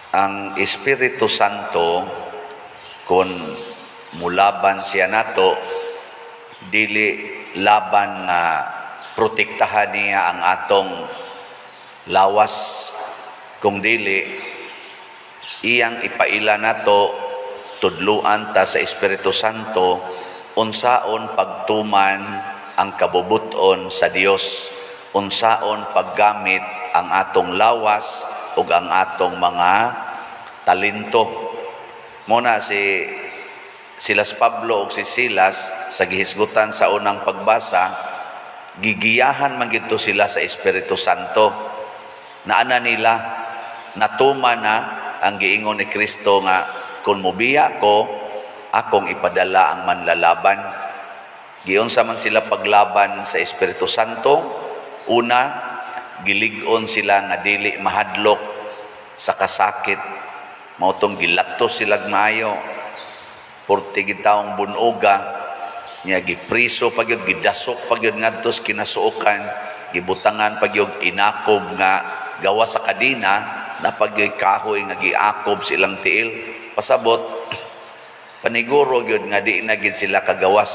ang Espiritu Santo kung mulaban siya nato, dili laban nga protektahan niya ang atong lawas, kung dili iyang ipaila nato tudluan ta sa Espiritu Santo unsaon pagtuman ang kabubuton sa Dios, unsaon paggamit ang atong lawas ug ang atong mga talento. Muna si Silas Pablo ug si Silas sa gihisgutan sa unang pagbasa, gigiyahan man gid sila sa Espiritu Santo. Naana nila, natuman na ang giingon ni Kristo nga kung mubiya ko, akong ipadala ang manlalaban. Giunsa man sila paglaban sa Espiritu Santo? Una, gilig-on sila nga dili mahadlok sa kasakit. Mautong gilatos sila maayo. 40 taong bunuga, niya gipriso pagyud, gidasok pagyud ngadto sa kinasuokan, gibutangan pagyud inakob nga gawa sa kadina, na pagyud kahoy nga giakob silang tiil. Pasabot paniguro gyud nga di na gid sila kagawas.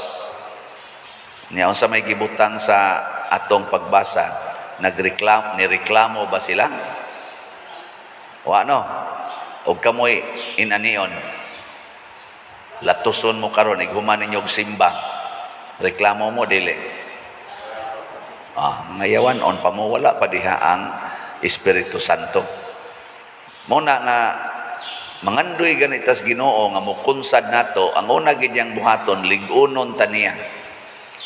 Niya unsa may gibutang sa atong pagbasa, nireklamo ba sila? O ano? Og kamoy inanion, latuson mo karon, ighuman ninyo og simba, reklamo mo dili. Ngayawan on pa mo, wala pa diha ang Espiritu Santo. Muna nga mangandoy ganitas Ginoo nga mukunsad nato, ang una gid yang buhaton lig-unon ta niya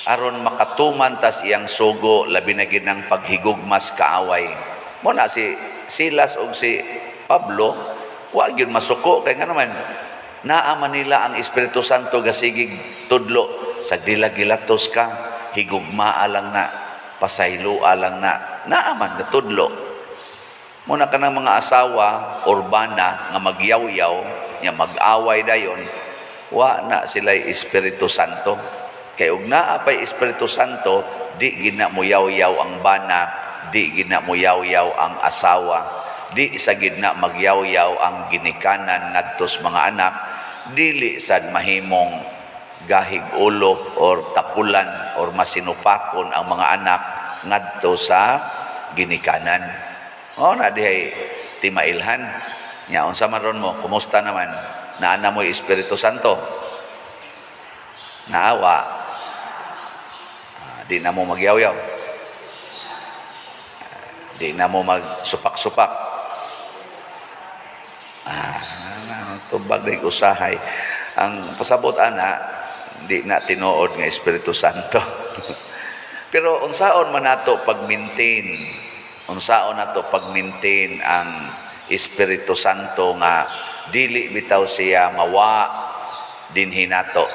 aron makatuman tas iyang sugo, labi na gid ng paghigugmas kaaway. Muna si Silas ug si Pablo, wa gyud masuko kay nga naman naaman nila ang Espiritu Santo gasigig tudlo, sa gilagilatos ka, higugmaa lang na, pasaylua lang na, naaman na tudlo. Muna ka ng mga asawa urbana nga magyaw-yaw, nga mag-away dayon, wa na sila'y Espiritu Santo. Kay ug naa pay Espiritu Santo, di gina mo yaw-yaw ang bana, di gina mo yaw-yaw ang asawa, di sa gidna magyaw-yaw ang ginikanan ngadtos mga anak, dili sad mahimong gahig ulo or tapulan or masinupakon ang mga anak ngadto sa ginikanan. Na dihay timailhan nya unsa man ron mo, kumusta naman, naana mo Espiritu Santo? Naawa, di na mo magyaw-yaw, di na mo magsupak-supak, tubag na usahay. Ang pasabot ana, di na tinuod nga Espiritu Santo. Pero unsaon man nato pag-maintain, unsaon nato pag-maintain ang Espiritu Santo nga dili bitaw siya mawa dinhi nato.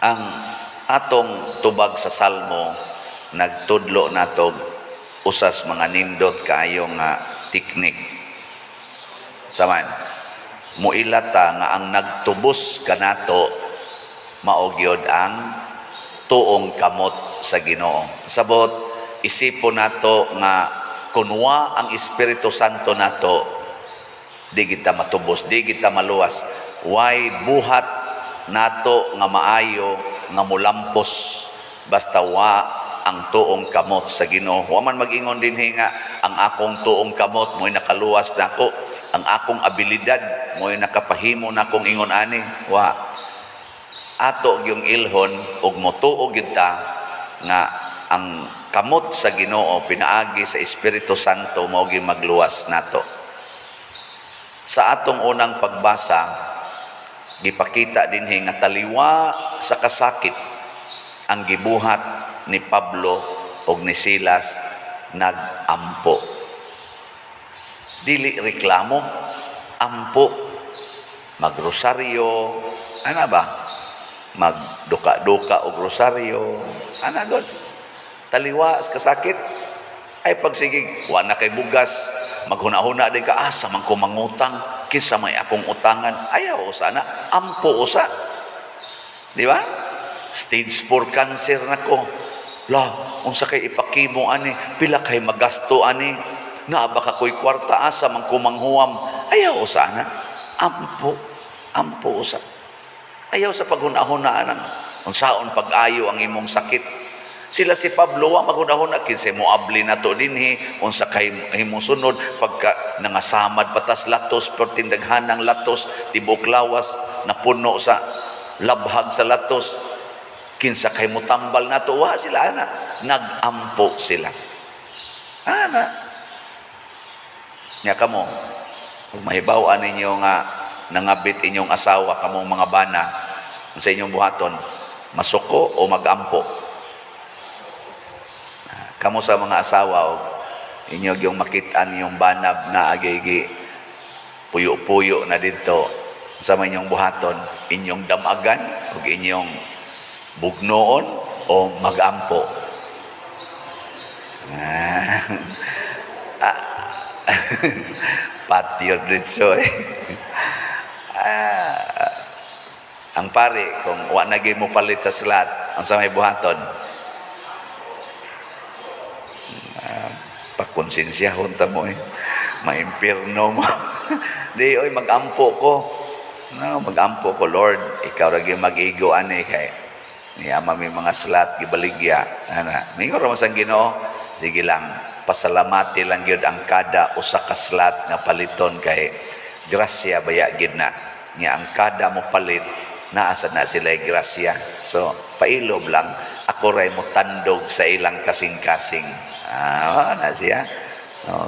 Ang atong tubag sa Salmo nagtudlo nato usas mga nindot kaayo nga teknik. Saman, muilata nga ang nagtubos kanato mao gyud ang tuong kamot sa Ginoo. Sabot, isipon nato nga kunwa ang Espiritu Santo nato, di kita matubos, di kita maluwas. Way buhat nato nga maayo nga mulampos basta wa ang tuong kamot sa Ginoo. Wa man mag-ingon dinhi nga ang akong tuong kamot mo'y nakaluwas nako, ang akong abilidad mo'y nakapahimo nakong ingon ani. Wa ato yung ilhon ug motuo gyud ta nga ang kamot sa Ginoo pinaagi sa Espiritu Santo mao gyud magluwas nato. Sa atong unang pagbasa, gipakita dinhi nga taliwa sa kasakit ang gibuhat ni Pablo ug ni Silas, nag-ampo. Dili reklamo, ampo. Magrosaryo, ana ba? Magduka-duka og rosaryo, ana god. Taliwa sa kasakit, ay pagsigig, wa na kay bugas, maghuna-huna din ka, asa man ko mangutang, kinsa may akong utangan, ayaw sana, ampo usa. Di ba? Stage 4 cancer na ko. La, unsa kay ipakimo ani, pila kay magasto ani, na baka ko'y kwarta, asa man ko manghuam, Ayaw usa na. Ampo usa. Ayaw sa paghunahunaan ng unsaon pag-ayo ang imong sakit. Sila si Pablo, wa maghunahuna kinsa mo abli na to dinhi, unsa kay himong sunod pagka nangasamad patas latos, pertindaghan ng latos, tibok lawas, napuno sa labhag sa latos, kinsa kay mo tambal na to, wa sila ana. Nagampo sila. Ana. Nya kamo, kung mahibaw-an ninyo nga nangabit inyong asawa, kamong mga bana, sa inyong buhaton, masuko o magampo? Kamo sa mga asawa, o inyong yung makitaan yung banab na agigi, puyo-puyo na dito, sa inyong buhaton, inyong damagan, o inyong bugnoon, o magampo? Patio dito ang pare, kung wa na mo palit sa slat, ang sa may buhaton, pagkonsensyahon ta mo maimpirno mo. Di, oy, magampo ko. No, magampo ko, Lord. Ikaw lagi mag-igo, ani, kay niyama may mga slat, gibaligya. Ana, mingo ra sang Ginoo, sige lang, pasalamati lang yun ang kada usa ka slat nga paliton, kay grasya baya gid na. Nga ang kada mo palit, naasa na sila grasya. So, pailob lang, ako ray mo tandog sa ilang kasing-kasing. Na siya.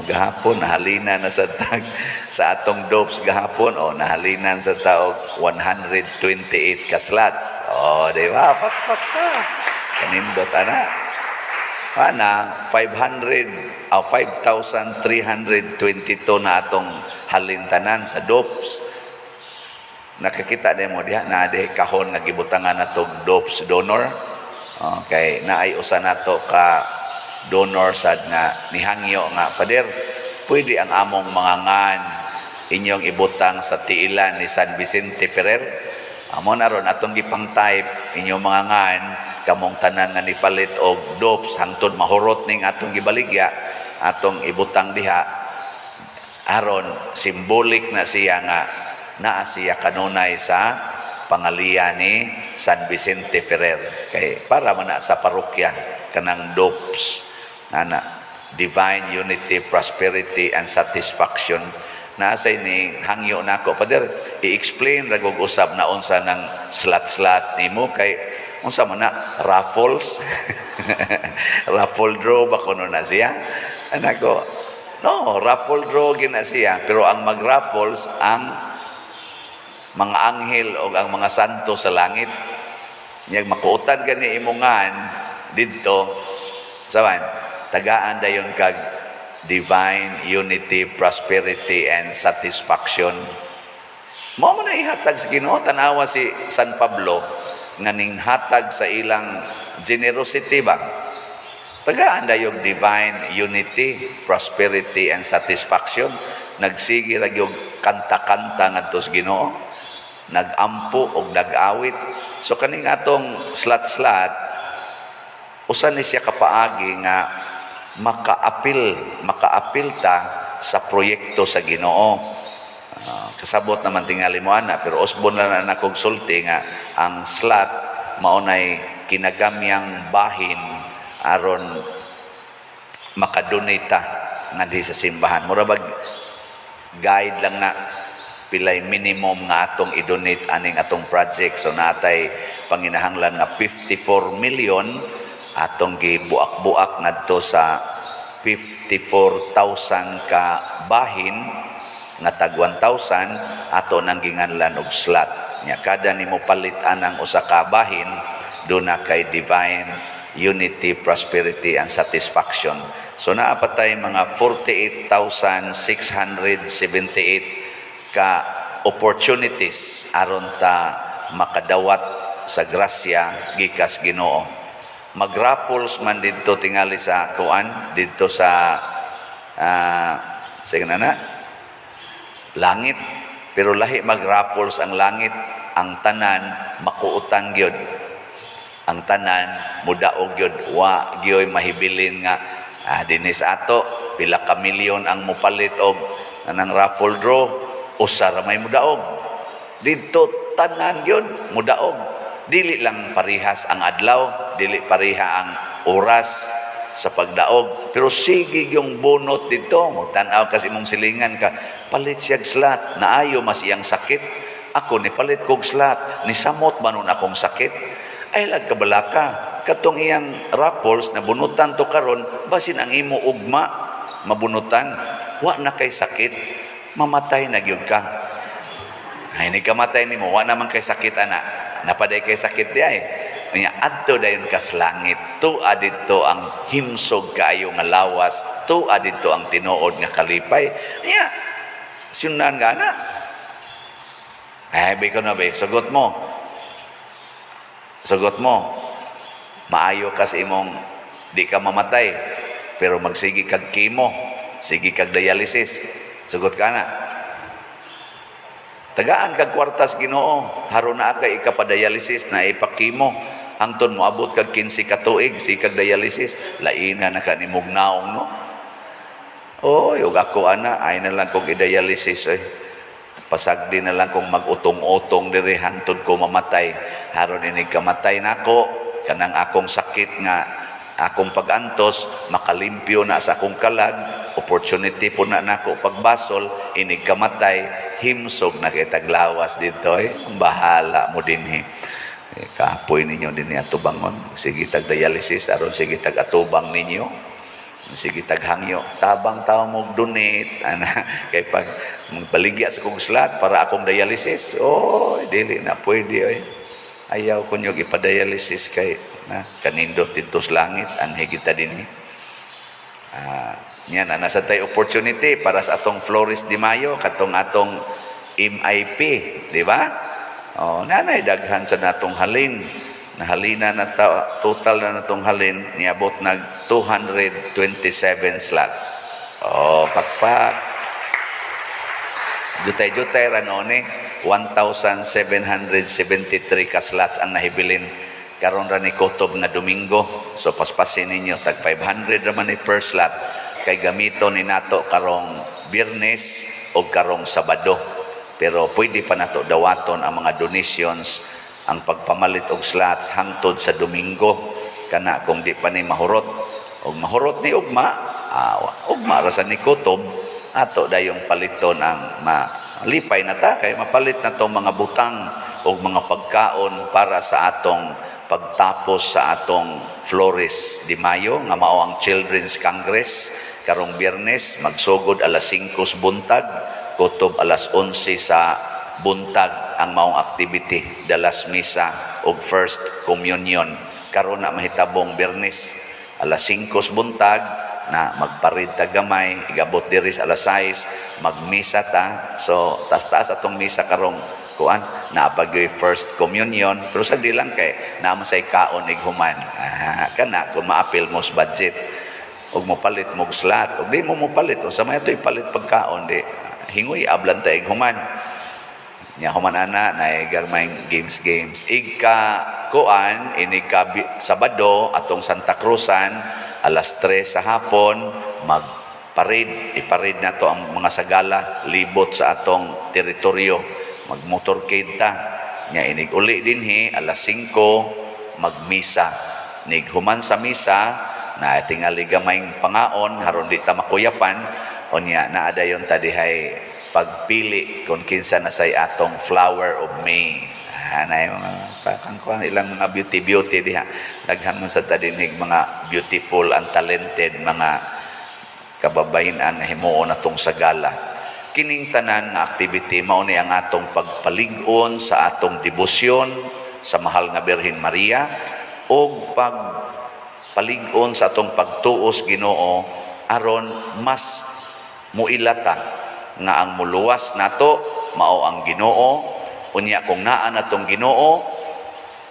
Gahapon, nahalina na sa tag, sa atong dopes gahapon, nahalinan sa taog 128 kaslats. Di ba? Pat ka. Kanindot, ana. 5,322 na atong halintanan sa dopes. Nakakita din mo diha na de kahon nga gibutangan natong dopes donor. Okay, naay usa nato ka donor sad nga nihangyo nga, pader, pwede ang among mga ngan inyong ibutang sa tiilan ni San Vicente Ferrer. Amo na ron atong gipang-type inyong mga ngan, kamong tanan nga nipalit og dopes hangtod mahurot ning atong gibaligya, atong ibutang diha, aron simbolik na siya nga naa siya kanunay sa pangalian ni San Vicente Ferrer, kay para man na sa parokya kanang dopes ana divine unity, prosperity and satisfaction. Nasa ini hangyo nako, pader, i-explain ragog usab na unsa ng slat-slat nimo, kay unsa man na raffles raffle draw ba kuno na siya anako? No, raffle draw gina siya, pero ang mag-raffles ang mga anghel o ang mga santo sa langit. Nyag makuutan gani imongan didto saban, tagaan dayon kag divine unity, prosperity and satisfaction. Mao man na ihatag sa Ginoo. Tanawa si San Pablo nga ning hatag sa ilang generosity ba, tagaan dayon divine unity, prosperity and satisfaction. Nagsige ra gyud kanta-kanta ngadto sa Ginoo, nagampo og nag-awit. So kaning atong slat-slat, usa ni siya kapaagi nga makaapil ta sa proyekto sa Ginoo. Kasabot naman tingali mo ana, pero usbon lang na kog sulti nga ang slat maunay kinagamyang bahin aron makadonate nga di sa simbahan. Mura bag guide lang na pilay minimum nga atong i-donate aning atong project. So natay panginahanglan nga 54 million atong gibuak-buak ngadto sa 54,000 ka bahin nga tag 1,000 ato nang ginganlan og slot. Nya kada nimo palit anang usa ka bahin, do na kay divine unity, prosperity and satisfaction. So naapatay mga 48,678 ka opportunities aron ta makadawat sa grasya gikas Ginoo. Mag-raffles man didto tingali sa kuan didto sa sige na langit, pero lahi mag-raffles ang langit, ang tanan makuutan gyud, ang tanan mudaog gyud, wa gyoy mahibilin nga dinis ato pila ka milyon ang mopalit og nang raffle draw. usa ra may mudaog. Didto tanan gyud mudaog. Dili lang parihas ang adlaw, dili pariha ang oras sa pagdaog, pero sige yung bunot dito. Magtanaw kasi mong silingan ka, palit siyag slat, naayo mas iyang sakit. Ako ni palit kog slat, ni samot manon akong sakit. Ay lagkabalaka, katong iyang Raffles na bunutan to karon, basin ang imo ugma mabunutan, wa na kay sakit, mamatay na gyud ka. Ay ni kamatay nimo, wa naman kay sakit ana. Napaday kay sakit di ay. Niya adto dayon kas langit, tuwa didto ang himsog kaayo nga lawas, tuwa didto ang tinuod nga kalipay. Niya sunan nga na. Ay biko na be, sugot mo. Sugot mo. Maayo kas imong di ka mamatay, pero magsigi kag chemo, sige kag dialysis. Sugot ka na. Tagaan kag kwartas Ginoo, haron na kay ikapadialysis na ipakimo. Hangtod mo abot kag 15 ka tuig si kag dialysis, lain na kanimog naong no. Oy, ug ako ana ay na lang kog i-dialysis oy. Pasagdi na lang kong mag-utong-utong diri hangtod ko mamatay. Haron ini kamatay nako, kanang akong sakit nga akong pagantos makalimpyo na sa akong kalag, opportunity po na nako pagbasol, inig kamatay, himsog na kay taglawas dito bahala mo dinhi. Kapoy ninyo dinhi atubangon, sige tag dialysis aron sige tag atubang ninyo, sige tag hangyo, tabang tawo mo donate ana kay pag magbaligya sa kong slot para akong dialysis, dili na pwede oy. Ayaw ko nyo ipadialysis kay na kanindot dito sa langit anhi kita dinhi. Yan nasa tay opportunity para sa atong Flores de Mayo katong atong MIP, di ba? Nanay daghan sa natong halin. Nahalina na total na natong halin niabot nag 227 slots. Pakpak. Jutay-jutay ranone 1,773 ka slots ang nahibilin karon ra ni kutob nga Domingo. So paspasin ninyo tag 500 raman ni per slot kay gamito ni nato karong Biyernes o karong Sabado. Pero pwede pa nato dawaton ang mga donations, ang pagpamalit og slots hangtod sa Domingo kana kung di pa ni mahurot. Og mahurot ni ugma ra sa ni kutob ato dayong paliton ang malipay na ta kay mapalit na tong mga butang o mga pagkaon para sa atong pagtapos sa atong Flores de Mayo nga mao ang Children's Congress karong Biyernes magsugod alas 5 sa buntag, kutob alas 11 sa buntag ang maong activity, dalas misa o first communion. Karon na mahitabong Biyernes alas 5 sa buntag na magparid ta gamay, igabot diri sa alas 6, magmisa ta. So taas-taas atong misa karong kuan na pagyoy first communion, pero sagdi lang kay naman say kaon ig human. Kana kung maapil mo sa budget ug mopalit mo slot ug di mo mopalit o sa may toy palit pagkaon di hingoy ablan ta ig human. Nya human ana na garmay games igka kuan ini ka Sabado atong Santa Cruzan alas 3 sa hapon iparid na to ang mga sagala libot sa atong teritoryo, magmotorcade ta. Nya inig uli dinhi alas 5 magmisa, nig human sa misa na tingali gamayng pangaon haron di ta makuyapan unya naa dayon ta dihay pagpili kung kinsa na say atong flower of May. Hanay mga kangkuan ilang mga beauty diha. Daghan man sa tadinig mga beautiful and talented mga kababayan nga himuon atong sagala. Kining tanan nga activity mao ni ang atong pagpalig-on sa atong debosyon sa mahal nga Birhen Maria o pagpalig-on sa atong pagtuos Ginoo aron mas muilata nga ang muluwas nato mao ang Ginoo. Unya kung naa natong Ginoo,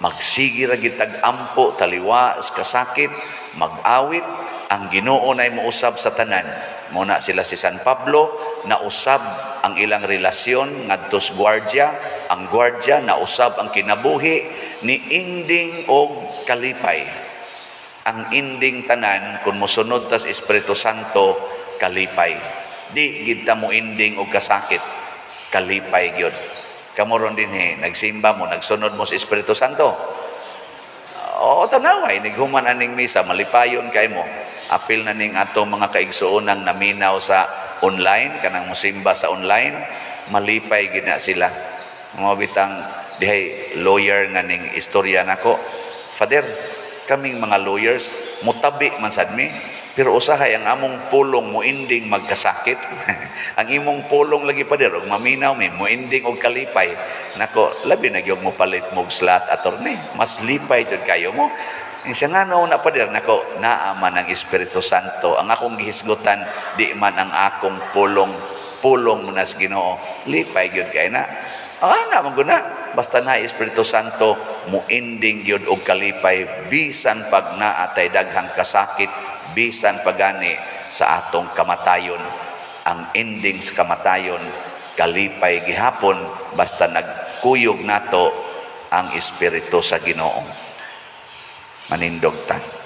magsigi ra gitag ampo taliwa kasakit, mag-awit ang Ginoo nay mousab sa tanan. Muna sila si San Pablo nausab ang ilang relasyon ngadto sa gwardiya, ang gwardiya nausab ang kinabuhi ni inding og kalipay. Ang inding tanan kun mosunod ta sa Espiritu Santo kalipay. Di gid ta mo inding og kasakit. kalipay gyud. Kamoron din nagsimba mo, nagsunod mo sa Espiritu Santo. Oo, tanaway, nighuman aning misa, malipayon kay mo. Apil na ning ato mga kaigsuonang naminaw sa online, kanang musimba sa online, malipay gina sila. Mga bitang dihay lawyer nga ning istorya nako. Father, kaming mga lawyers, mutabi man sad mi, pero usahay ang among pulong mo ending magkasakit. Ang imong pulong lagi pa og maminaw mi mo ending og kalipay. Nako, labi na gyud mo palit mo slot attorney. Mas lipay jud kayo mo. Siya nga na pa nako, naaman ang Espiritu Santo. Ang akong gihisgutan, di man ang akong pulong mo nas Ginoo. Lipay gyud kay na. Naman guna. Basta na Espiritu Santo, mo ending yun og kalipay, bisan pag naatay daghang kasakit, bisan pagani sa atong kamatayon. Ang ending sa kamatayon, kalipay gihapon, basta nagkuyog nato ang Espiritu sa Ginoo. Manindog ta.